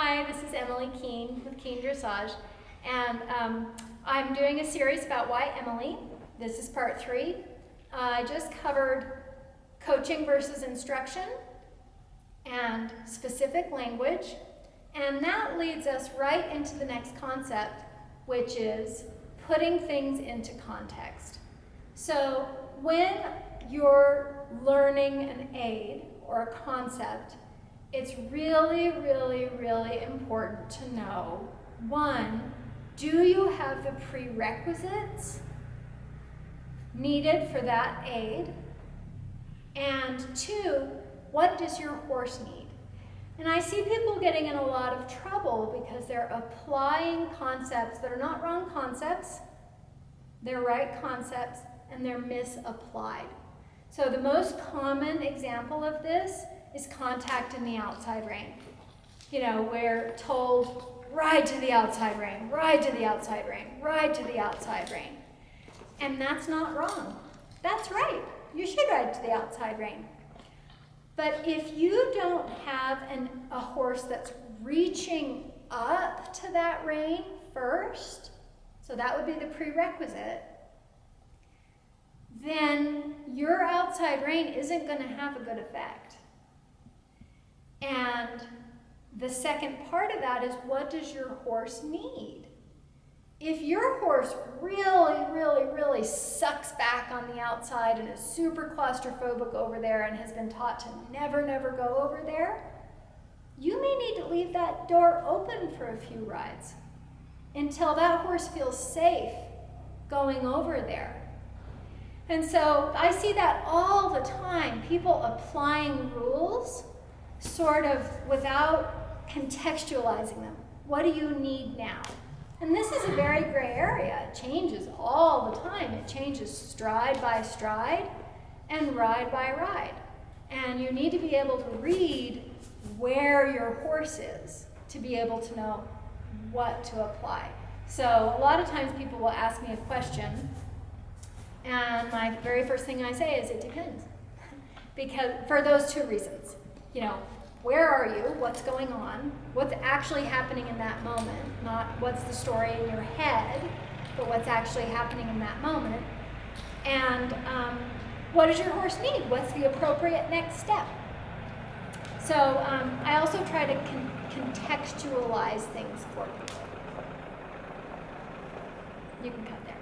Hi, this is Emily Keene with Keene Dressage, and I'm doing a series about why Emily. This is part 3. I just covered coaching versus instruction and specific language, and that leads us right into the next concept, which is putting things into context. So when you're learning an aid or a concept, it's really, really, really important to know, 1, do you have the prerequisites needed for that aid? And 2, what does your horse need? And I see people getting in a lot of trouble because they're applying concepts that are not wrong concepts, they're right concepts, and they're misapplied. So the most common example of this is contact in the outside rein. You know, we're told, ride to the outside rein, ride to the outside rein, ride to the outside rein. And that's not wrong. That's right. You should ride to the outside rein. But if you don't have a horse that's reaching up to that rein first, so that would be the prerequisite, then your outside rein isn't going to have a good effect. And the second part of that is, what does your horse need? If your horse really, really, really sucks back on the outside and is super claustrophobic over there and has been taught to never, never go over there, you may need to leave that door open for a few rides until that horse feels safe going over there. And so I see that all the time, people applying rules sort of without contextualizing them. What do you need now? And this is a very gray area. It changes all the time. It changes stride by stride and ride by ride. And you need to be able to read where your horse is to be able to know what to apply. So a lot of times people will ask me a question, and my very first thing I say is, it depends. Because for those 2 reasons. You know, where are you? What's going on? What's actually happening in that moment? Not what's the story in your head, but what's actually happening in that moment. And what does your horse need? What's the appropriate next step? So I also try to contextualize things for people. You can cut there.